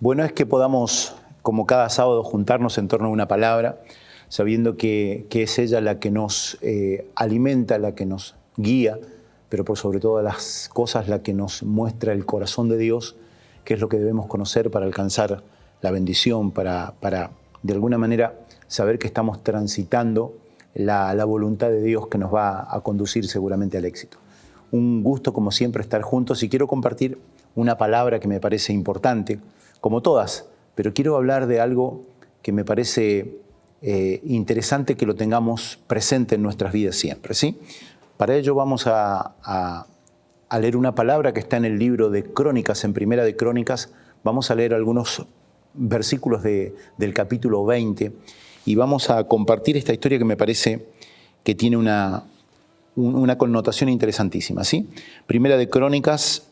Bueno es que podamos, como cada sábado, juntarnos en torno a una palabra, sabiendo que es ella la que nos alimenta, la que nos guía, pero por sobre todas las cosas la que nos muestra el corazón de Dios, que es lo que debemos conocer para alcanzar la bendición, para de alguna manera saber que estamos transitando la voluntad de Dios que nos va a conducir seguramente al éxito. Un gusto, como siempre, estar juntos y quiero compartir una palabra que me parece importante, como todas, pero quiero hablar de algo que me parece interesante que lo tengamos presente en nuestras vidas siempre, ¿sí? Para ello vamos a leer una palabra que está en el libro de Crónicas, en Primera de Crónicas. Vamos a leer algunos versículos del capítulo 20 y vamos a compartir esta historia que me parece que tiene una connotación interesantísima, ¿sí? Primera de Crónicas,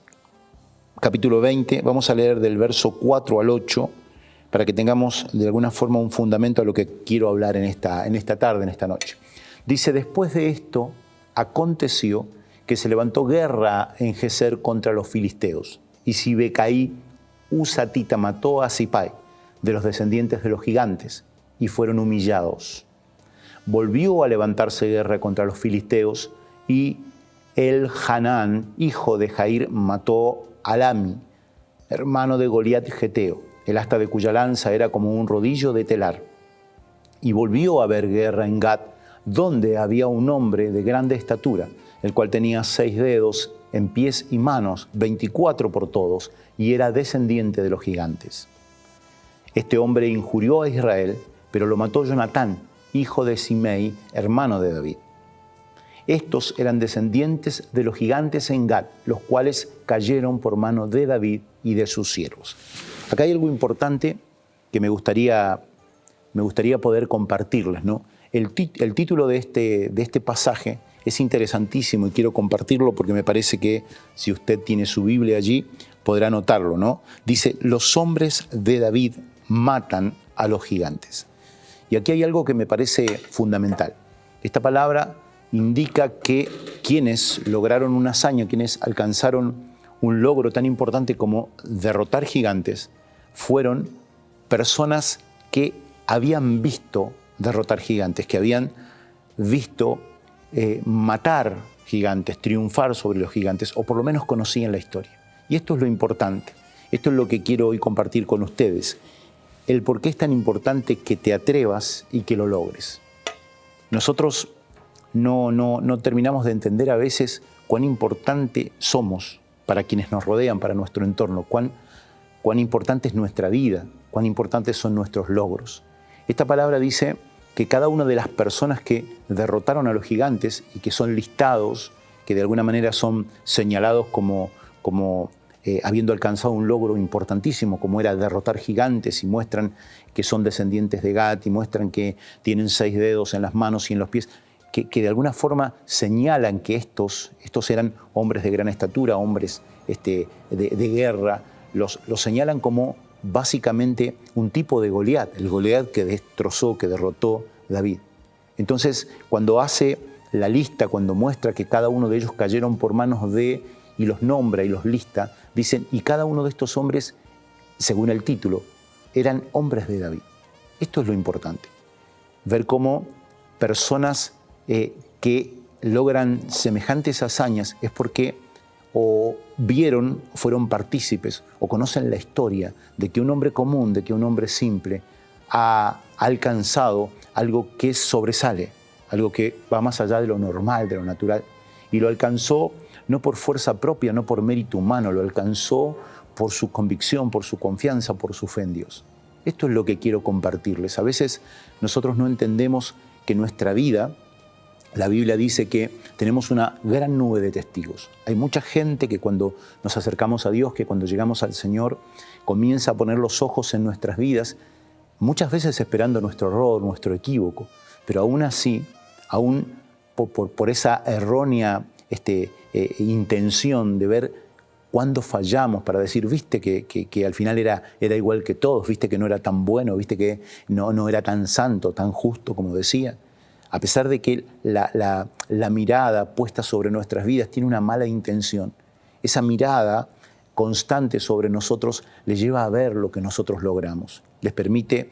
capítulo 20, vamos a leer del verso 4 al 8 para que tengamos de alguna forma un fundamento a lo que quiero hablar en esta tarde, en esta noche. Dice, después de esto aconteció que se levantó guerra en Geser contra los filisteos, y Sibecaí Husatita mató a Sipai, de los descendientes de los gigantes, y fueron humillados. Volvió a levantarse guerra contra los filisteos, y El-Hanán, hijo de Jair, mató a Alami, hermano de Goliat Geteo, el asta de cuya lanza era como un rodillo de telar. Y volvió a haber guerra en Gat, donde había un hombre de grande estatura, el cual tenía 6 dedos en pies y manos, 24 por todos, y era descendiente de los gigantes. Este hombre injurió a Israel, pero lo mató Jonatán, hijo de Simei, hermano de David. Estos eran descendientes de los gigantes en Gat, los cuales cayeron por mano de David y de sus siervos. Acá hay algo importante que me gustaría poder compartirles, ¿no? El título de este pasaje es interesantísimo y quiero compartirlo porque me parece que si usted tiene su Biblia allí, podrá notarlo, ¿no? Dice, los hombres de David matan a los gigantes. Y aquí hay algo que me parece fundamental. Esta palabra indica que quienes lograron una hazaña, quienes alcanzaron un logro tan importante como derrotar gigantes, fueron personas que habían visto derrotar gigantes, que habían visto matar gigantes, triunfar sobre los gigantes, o por lo menos conocían la historia. Y esto es lo importante, esto es lo que quiero hoy compartir con ustedes, el por qué es tan importante que te atrevas y que lo logres. Nosotros no terminamos de entender a veces cuán importante somos para quienes nos rodean, para nuestro entorno, cuán importante es nuestra vida, cuán importantes son nuestros logros. Esta palabra dice que cada una de las personas que derrotaron a los gigantes y que son listados, que de alguna manera son señalados como habiendo alcanzado un logro importantísimo, como era derrotar gigantes, y muestran que son descendientes de Gat, y muestran que tienen 6 dedos en las manos y en los pies, que de alguna forma señalan que estos eran hombres de gran estatura, hombres de guerra, los señalan como básicamente un tipo de Goliat, el Goliat que destrozó, que derrotó David. Entonces, cuando hace la lista, cuando muestra que cada uno de ellos cayeron por manos de, y los nombra y los lista, dicen, y cada uno de estos hombres, según el título, eran hombres de David. Esto es lo importante, ver cómo personas que logran semejantes hazañas es porque o vieron, fueron partícipes o conocen la historia de que un hombre común, de que un hombre simple ha alcanzado algo que sobresale, algo que va más allá de lo normal, de lo natural, y lo alcanzó no por fuerza propia, no por mérito humano, lo alcanzó por su convicción, por su confianza, por su fe en Dios. Esto es lo que quiero compartirles. A veces nosotros no entendemos que nuestra vida, la Biblia dice que tenemos una gran nube de testigos. Hay mucha gente que cuando nos acercamos a Dios, que cuando llegamos al Señor, comienza a poner los ojos en nuestras vidas, muchas veces esperando nuestro error, nuestro equívoco, pero aún así, aún por esa errónea intención de ver cuándo fallamos para decir, viste que al final era igual que todos, viste que no era tan bueno, viste que no era tan santo, tan justo como decía. A pesar de que la mirada puesta sobre nuestras vidas tiene una mala intención, esa mirada constante sobre nosotros les lleva a ver lo que nosotros logramos, les permite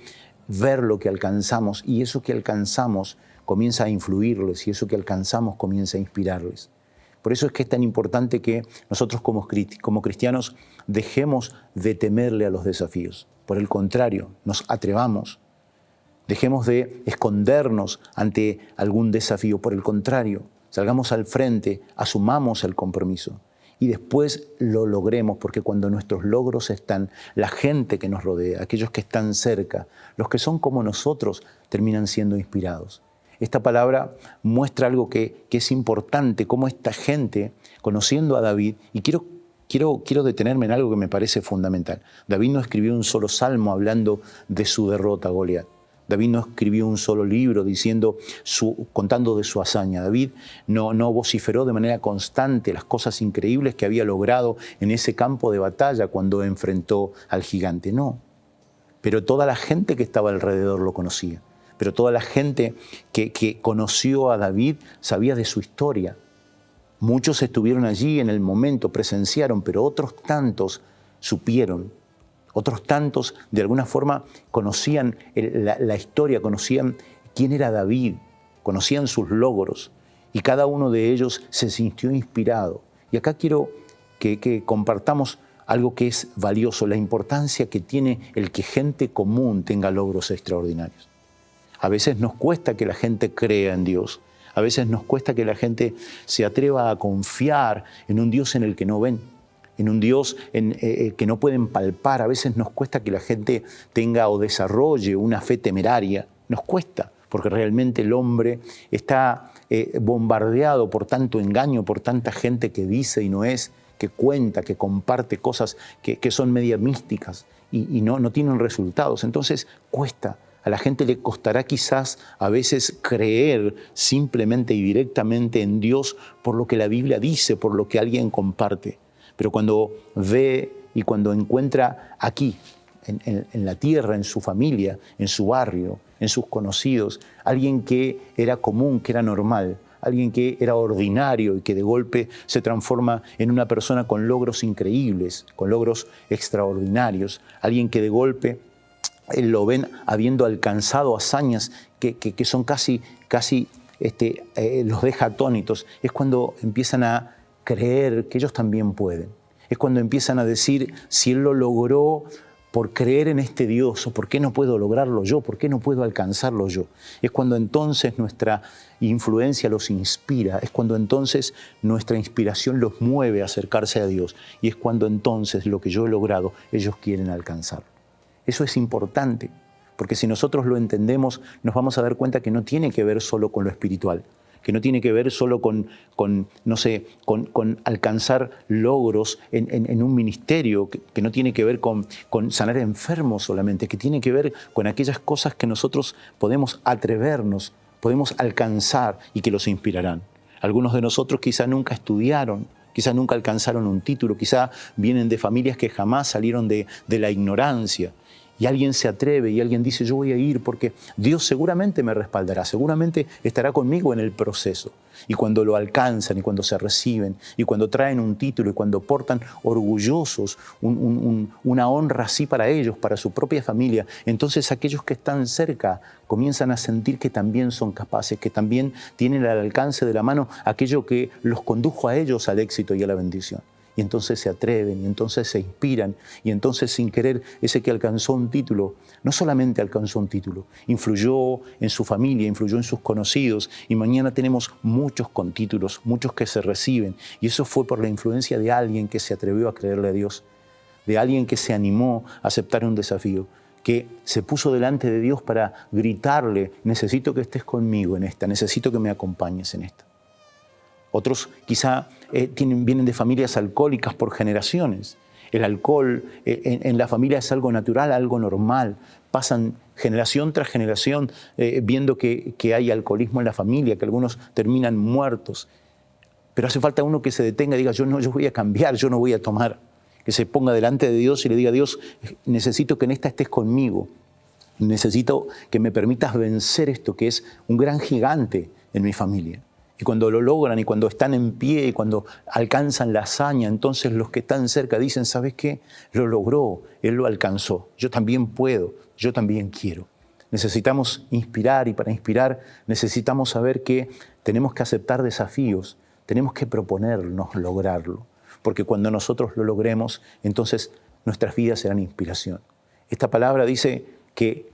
ver lo que alcanzamos y eso que alcanzamos comienza a influirles y eso que alcanzamos comienza a inspirarles. Por eso es que es tan importante que nosotros como cristianos dejemos de temerle a los desafíos. Por el contrario, nos atrevamos. Dejemos de escondernos ante algún desafío. Por el contrario, salgamos al frente, asumamos el compromiso y después lo logremos, porque cuando nuestros logros están, la gente que nos rodea, aquellos que están cerca, los que son como nosotros, terminan siendo inspirados. Esta palabra muestra algo que es importante, cómo esta gente, conociendo a David, y quiero detenerme en algo que me parece fundamental. David no escribió un solo salmo hablando de su derrota a Goliat. David no escribió un solo libro contando de su hazaña. David no vociferó de manera constante las cosas increíbles que había logrado en ese campo de batalla cuando enfrentó al gigante. No, pero toda la gente que estaba alrededor lo conocía. Pero toda la gente que conoció a David sabía de su historia. Muchos estuvieron allí en el momento, presenciaron, pero otros tantos supieron. Otros tantos, de alguna forma, conocían la historia, conocían quién era David, conocían sus logros, y cada uno de ellos se sintió inspirado. Y acá quiero que compartamos algo que es valioso, la importancia que tiene el que gente común tenga logros extraordinarios. A veces nos cuesta que la gente crea en Dios, a veces nos cuesta que la gente se atreva a confiar en un Dios en el que no ven, en un Dios que no pueden palpar. A veces nos cuesta que la gente tenga o desarrolle una fe temeraria. Nos cuesta, porque realmente el hombre está bombardeado por tanto engaño, por tanta gente que dice y no es, que cuenta, que comparte cosas que son media místicas y no tienen resultados. Entonces cuesta. A la gente le costará quizás a veces creer simplemente y directamente en Dios por lo que la Biblia dice, por lo que alguien comparte. Pero cuando ve y cuando encuentra aquí, en la tierra, en su familia, en su barrio, en sus conocidos, alguien que era común, que era normal, alguien que era ordinario y que de golpe se transforma en una persona con logros increíbles, con logros extraordinarios, alguien que de golpe lo ven habiendo alcanzado hazañas que son casi los deja atónitos. Es cuando empiezan a creer que ellos también pueden. Es cuando empiezan a decir, si Él lo logró por creer en este Dios, ¿o por qué no puedo lograrlo yo? ¿Por qué no puedo alcanzarlo yo? Es cuando entonces nuestra influencia los inspira, es cuando entonces nuestra inspiración los mueve a acercarse a Dios y es cuando entonces lo que yo he logrado, ellos quieren alcanzarlo. Eso es importante, porque si nosotros lo entendemos, nos vamos a dar cuenta que no tiene que ver solo con lo espiritual, que no tiene que ver solo con alcanzar logros en un ministerio, que no tiene que ver con sanar enfermos solamente, que tiene que ver con aquellas cosas que nosotros podemos atrevernos, podemos alcanzar y que los inspirarán. Algunos de nosotros quizá nunca estudiaron, quizá nunca alcanzaron un título, quizá vienen de familias que jamás salieron de la ignorancia. Y alguien se atreve y alguien dice, yo voy a ir porque Dios seguramente me respaldará, seguramente estará conmigo en el proceso. Y cuando lo alcanzan y cuando se reciben y cuando traen un título y cuando portan orgullosos una honra así para ellos, para su propia familia, entonces aquellos que están cerca comienzan a sentir que también son capaces, que también tienen al alcance de la mano aquello que los condujo a ellos al éxito y a la bendición. Y entonces se atreven, y entonces se inspiran, y entonces sin querer ese que alcanzó un título, no solamente alcanzó un título, influyó en su familia, influyó en sus conocidos, y mañana tenemos muchos con títulos, muchos que se reciben, y eso fue por la influencia de alguien que se atrevió a creerle a Dios, de alguien que se animó a aceptar un desafío, que se puso delante de Dios para gritarle, necesito que estés conmigo en esta, necesito que me acompañes en esta. Otros quizá vienen de familias alcohólicas por generaciones. El alcohol en la familia es algo natural, algo normal. Pasan generación tras generación viendo que hay alcoholismo en la familia, que algunos terminan muertos. Pero hace falta uno que se detenga y diga, yo voy a cambiar, yo no voy a tomar. Que se ponga delante de Dios y le diga, Dios, necesito que en esta estés conmigo. Necesito que me permitas vencer esto que es un gran gigante en mi familia. Y cuando lo logran y cuando están en pie y cuando alcanzan la hazaña, entonces los que están cerca dicen, ¿sabes qué? Lo logró, él lo alcanzó. Yo también puedo, yo también quiero. Necesitamos inspirar y para inspirar necesitamos saber que tenemos que aceptar desafíos, tenemos que proponernos lograrlo. Porque cuando nosotros lo logremos, entonces nuestras vidas serán inspiración. Esta palabra dice que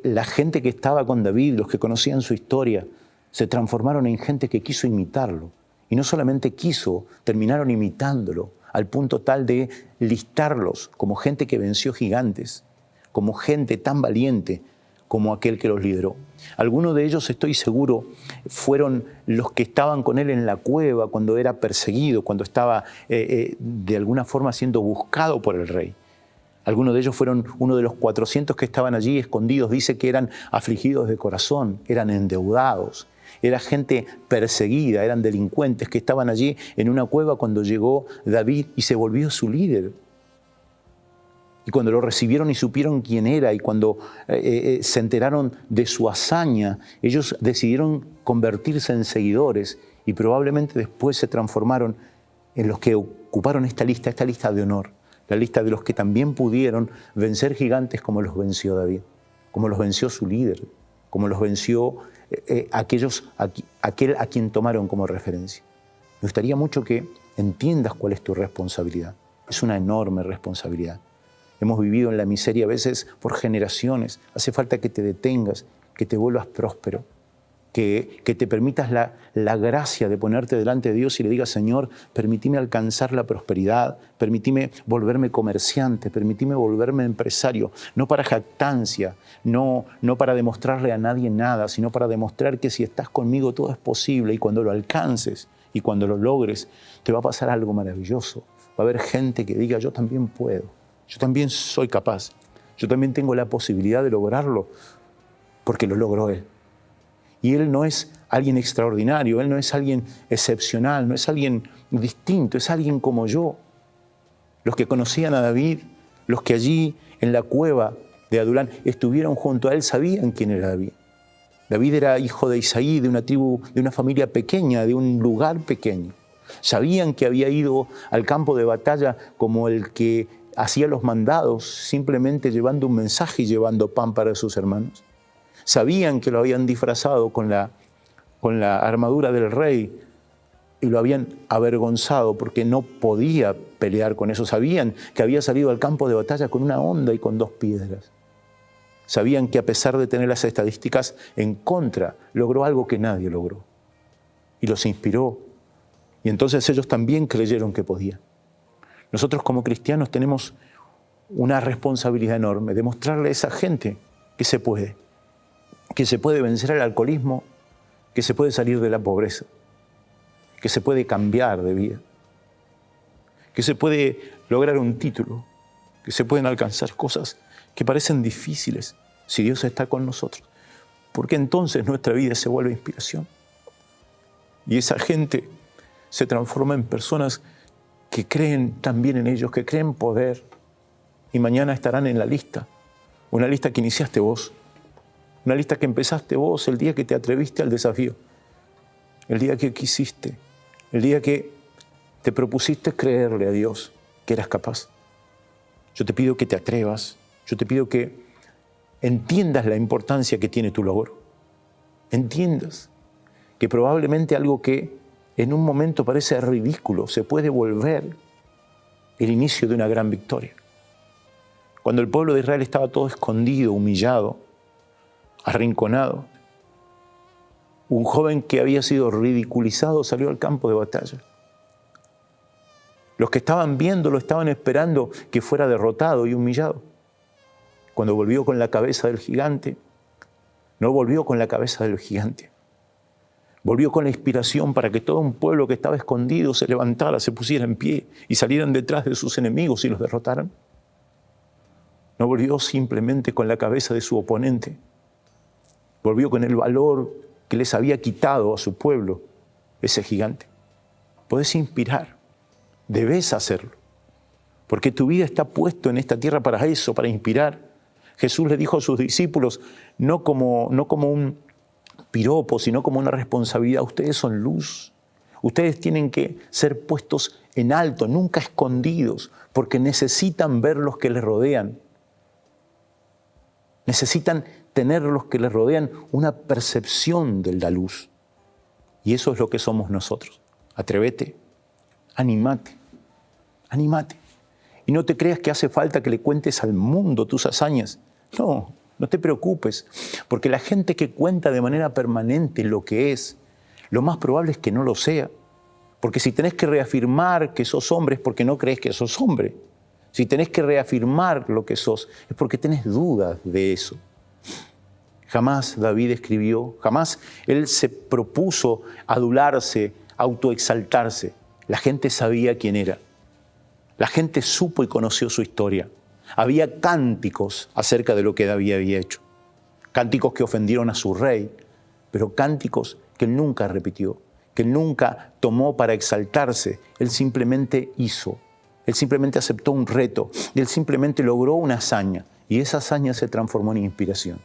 la gente que estaba con David, los que conocían su historia, se transformaron en gente que quiso imitarlo. Y no solamente quiso, terminaron imitándolo al punto tal de listarlos como gente que venció gigantes, como gente tan valiente como aquel que los lideró. Algunos de ellos, estoy seguro, fueron los que estaban con él en la cueva cuando era perseguido, cuando estaba de alguna forma siendo buscado por el rey. Algunos de ellos fueron uno de los 400 que estaban allí escondidos. Dice que eran afligidos de corazón, eran endeudados. Era gente perseguida, eran delincuentes que estaban allí en una cueva cuando llegó David y se volvió su líder. Y cuando lo recibieron y supieron quién era y cuando se enteraron de su hazaña, ellos decidieron convertirse en seguidores y probablemente después se transformaron en los que ocuparon esta lista de honor, la lista de los que también pudieron vencer gigantes como los venció David, como los venció su líder, como los venció aquel a quien tomaron como referencia. Me gustaría mucho que entiendas cuál es tu responsabilidad. Es una enorme responsabilidad. Hemos vivido en la miseria a veces por generaciones. Hace falta que te detengas, que te vuelvas próspero, que te permitas la gracia de ponerte delante de Dios y le digas, Señor, permíteme alcanzar la prosperidad, permíteme volverme comerciante, permíteme volverme empresario, no para jactancia, no para demostrarle a nadie nada, sino para demostrar que si estás conmigo todo es posible y cuando lo alcances y cuando lo logres, te va a pasar algo maravilloso. Va a haber gente que diga, yo también puedo, yo también soy capaz, yo también tengo la posibilidad de lograrlo porque lo logró Él. Y Él no es alguien extraordinario, Él no es alguien excepcional, no es alguien distinto, es alguien como yo. Los que conocían a David, los que allí en la cueva de Adulán estuvieron junto a Él, sabían quién era David. David era hijo de Isaí, de una tribu, de una familia pequeña, de un lugar pequeño. Sabían que había ido al campo de batalla como el que hacía los mandados, simplemente llevando un mensaje y llevando pan para sus hermanos. Sabían que lo habían disfrazado con la armadura del rey y lo habían avergonzado porque no podía pelear con eso. Sabían que había salido al campo de batalla con una honda y con 2 piedras. Sabían que a pesar de tener las estadísticas en contra, logró algo que nadie logró. Y los inspiró. Y entonces ellos también creyeron que podían. Nosotros como cristianos tenemos una responsabilidad enorme de mostrarle a esa gente que se puede vencer el alcoholismo, que se puede salir de la pobreza, que se puede cambiar de vida, que se puede lograr un título, que se pueden alcanzar cosas que parecen difíciles si Dios está con nosotros, porque entonces nuestra vida se vuelve inspiración. Y esa gente se transforma en personas que creen también en ellos, que creen poder, y mañana estarán en la lista, una lista que iniciaste vos, una lista que empezaste vos el día que te atreviste al desafío, el día que quisiste, el día que te propusiste creerle a Dios que eras capaz. Yo te pido que te atrevas, yo te pido que entiendas la importancia que tiene tu logro. Entiendas que probablemente algo que en un momento parece ridículo se puede volver el inicio de una gran victoria. Cuando el pueblo de Israel estaba todo escondido, humillado, arrinconado, un joven que había sido ridiculizado salió al campo de batalla. Los que estaban viéndolo estaban esperando que fuera derrotado y humillado. Cuando volvió con la cabeza del gigante, no volvió con la cabeza del gigante. Volvió con la inspiración para que todo un pueblo que estaba escondido se levantara, se pusiera en pie y salieran detrás de sus enemigos y los derrotaran. No volvió simplemente con la cabeza de su oponente. Volvió con el valor que les había quitado a su pueblo ese gigante. Podés inspirar, debes hacerlo, porque tu vida está puesta en esta tierra para eso, para inspirar. Jesús le dijo a sus discípulos, no como un piropos, sino como una responsabilidad. Ustedes son luz. Ustedes tienen que ser puestos en alto, nunca escondidos, porque necesitan ver los que les rodean. Necesitan tener los que les rodean una percepción de la luz. Y eso es lo que somos nosotros. Atrévete, anímate, anímate. Y no te creas que hace falta que le cuentes al mundo tus hazañas. No, no te preocupes, porque la gente que cuenta de manera permanente lo que es, lo más probable es que no lo sea. Porque si tenés que reafirmar que sos hombre es porque no crees que sos hombre. Si tenés que reafirmar lo que sos es porque tenés dudas de eso. Jamás David escribió, jamás él se propuso adularse, autoexaltarse. La gente sabía quién era. La gente supo y conoció su historia. Había cánticos acerca de lo que David había hecho. Cánticos que ofendieron a su rey, pero cánticos que él nunca repitió, que él nunca tomó para exaltarse. Él simplemente hizo. Él simplemente aceptó un reto. Y él simplemente logró una hazaña. Y esa hazaña se transformó en inspiración.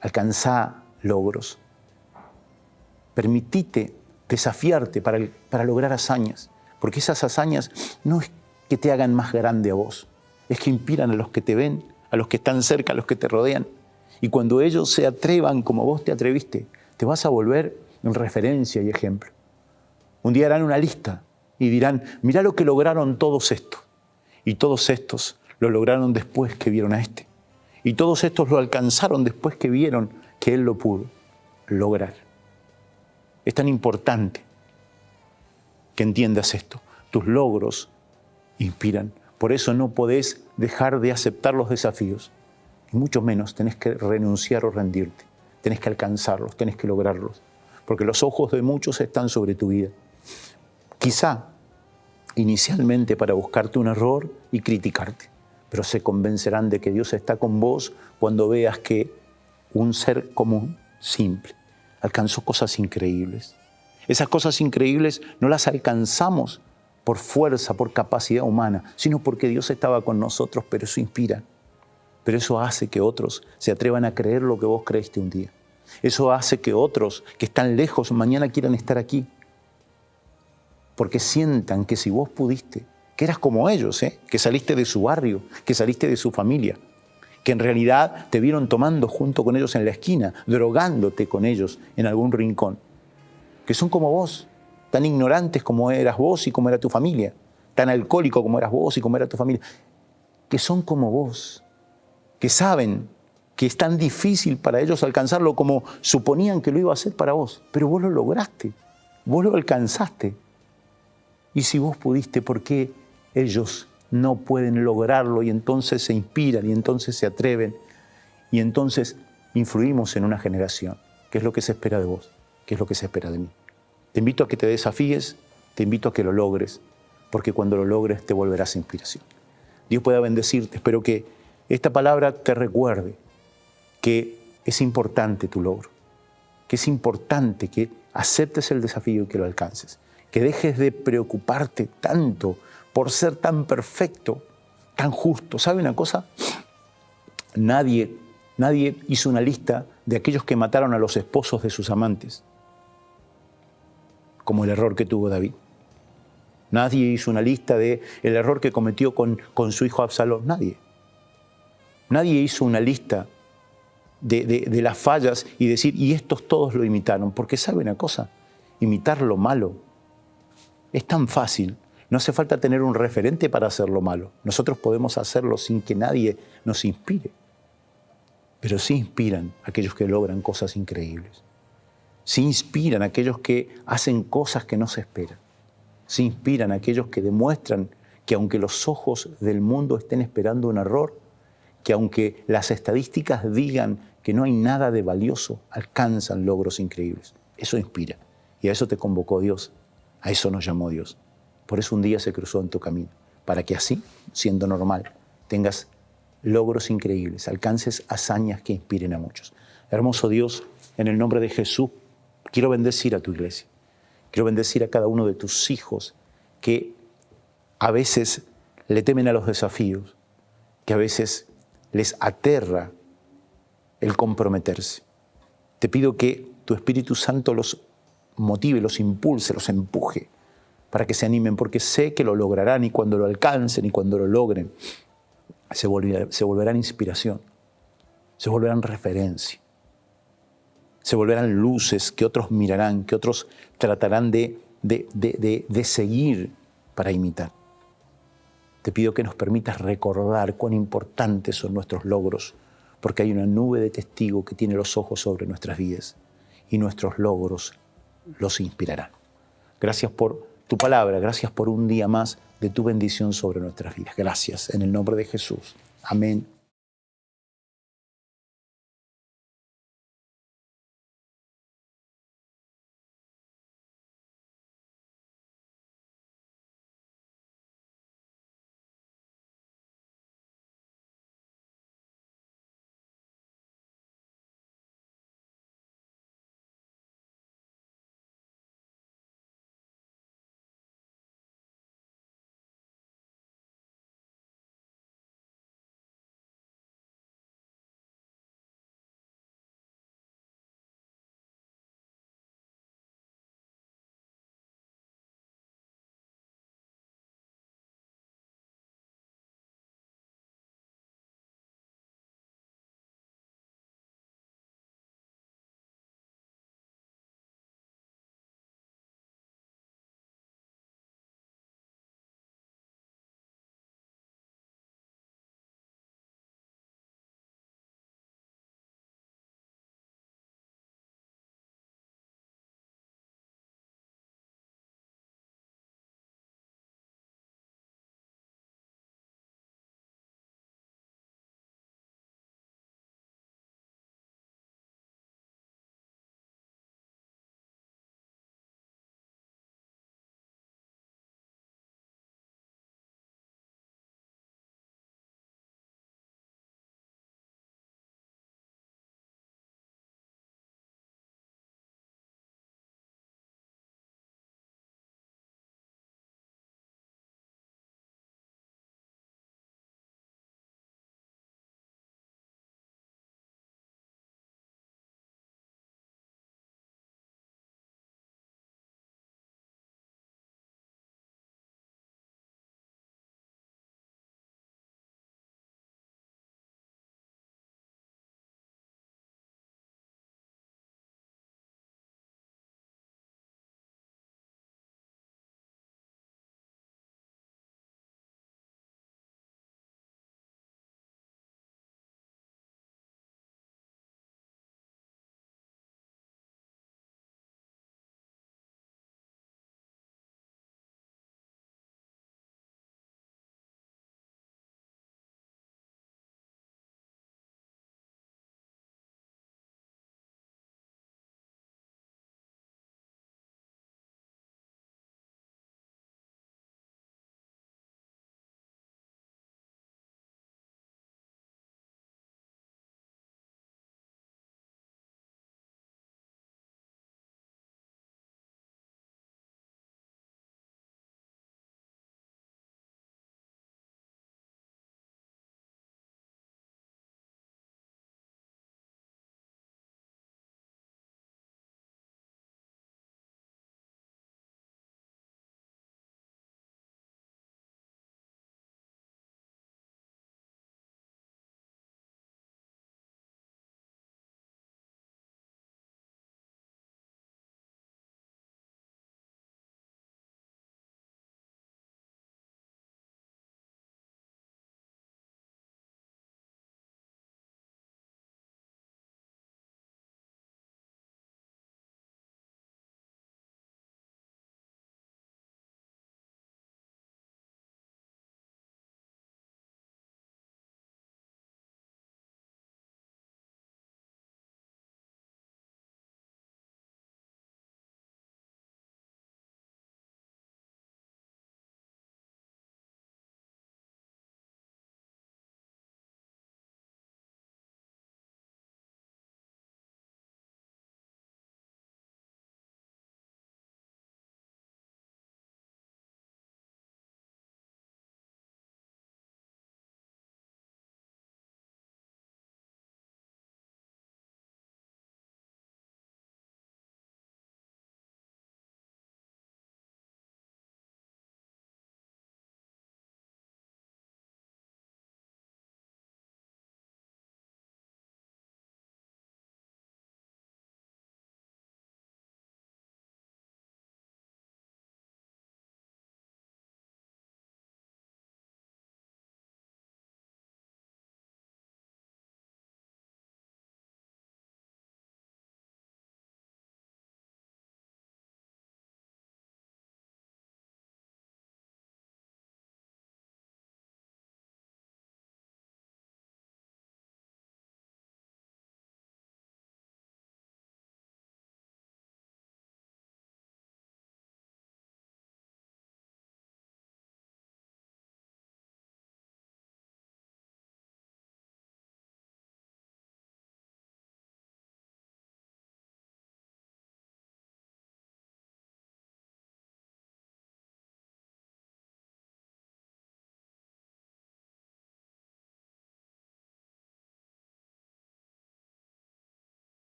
Alcanzá logros. Permitite desafiarte para lograr hazañas. Porque esas hazañas no es que te hagan más grande a vos. Es que inspiran a los que te ven, a los que están cerca, a los que te rodean. Y cuando ellos se atrevan como vos te atreviste, te vas a volver en referencia y ejemplo. Un día harán una lista y dirán, mirá lo que lograron todos estos. Y todos estos lo lograron después que vieron a este. Y todos estos lo alcanzaron después que vieron que él lo pudo lograr. Es tan importante que entiendas esto. Tus logros inspiran. Por eso no podés dejar de aceptar los desafíos. Y mucho menos tenés que renunciar o rendirte. Tenés que alcanzarlos, tenés que lograrlos. Porque los ojos de muchos están sobre tu vida. Quizá inicialmente para buscarte un error y criticarte. Pero se convencerán de que Dios está con vos cuando veas que un ser común, simple, alcanzó cosas increíbles. Esas cosas increíbles no las alcanzamos por fuerza, por capacidad humana, sino porque Dios estaba con nosotros, pero eso inspira. Pero eso hace que otros se atrevan a creer lo que vos creíste un día. Eso hace que otros que están lejos mañana quieran estar aquí. Porque sientan que si vos pudiste, que eras como ellos, que saliste de su barrio, que saliste de su familia, que en realidad te vieron tomando junto con ellos en la esquina, drogándote con ellos en algún rincón, que son como vos, tan ignorantes como eras vos y como era tu familia, tan alcohólico como eras vos y como era tu familia, que son como vos, que saben que es tan difícil para ellos alcanzarlo como suponían que lo iba a hacer para vos, pero vos lo lograste, vos lo alcanzaste. Y si vos pudiste, ¿por qué ellos no pueden lograrlo? Y entonces se inspiran, y entonces se atreven, y entonces influimos en una generación. ¿Qué es lo que se espera de vos? ¿Qué es lo que se espera de mí? Te invito a que te desafíes, te invito a que lo logres, porque cuando lo logres te volverás inspiración. Dios pueda bendecirte. Espero que esta palabra te recuerde que es importante tu logro, que es importante que aceptes el desafío y que lo alcances. Que dejes de preocuparte tanto por ser tan perfecto, tan justo. ¿Sabe una cosa? Nadie hizo una lista de aquellos que mataron a los esposos de sus amantes, como el error que tuvo David. Nadie hizo una lista del error que cometió con su hijo Absalón. Nadie. Nadie hizo una lista de las fallas y decir, y estos todos lo imitaron. Porque ¿sabe una cosa? Imitar lo malo es tan fácil. No hace falta tener un referente para hacer lo malo. Nosotros podemos hacerlo sin que nadie nos inspire. Pero sí inspiran aquellos que logran cosas increíbles. Sí inspiran aquellos que hacen cosas que no se esperan. Sí inspiran aquellos que demuestran que aunque los ojos del mundo estén esperando un error, que aunque las estadísticas digan que no hay nada de valioso, alcanzan logros increíbles. Eso inspira. Y a eso te convocó Dios. A eso nos llamó Dios. Por eso un día se cruzó en tu camino. Para que así, siendo normal, tengas logros increíbles, alcances hazañas que inspiren a muchos. Hermoso Dios, en el nombre de Jesús, quiero bendecir a tu iglesia. Quiero bendecir a cada uno de tus hijos que a veces le temen a los desafíos, que a veces les aterra el comprometerse. Te pido que tu Espíritu Santo los motive, los impulse, los empuje para que se animen, porque sé que lo lograrán y cuando lo alcancen y cuando lo logren, se volverán inspiración, se volverán referencia, se volverán luces que otros mirarán, que otros tratarán de seguir para imitar. Te pido que nos permitas recordar cuán importantes son nuestros logros, porque hay una nube de testigos que tiene los ojos sobre nuestras vidas y nuestros logros los inspirarán. Gracias por tu palabra, gracias por un día más de tu bendición sobre nuestras vidas. Gracias, en el nombre de Jesús. Amén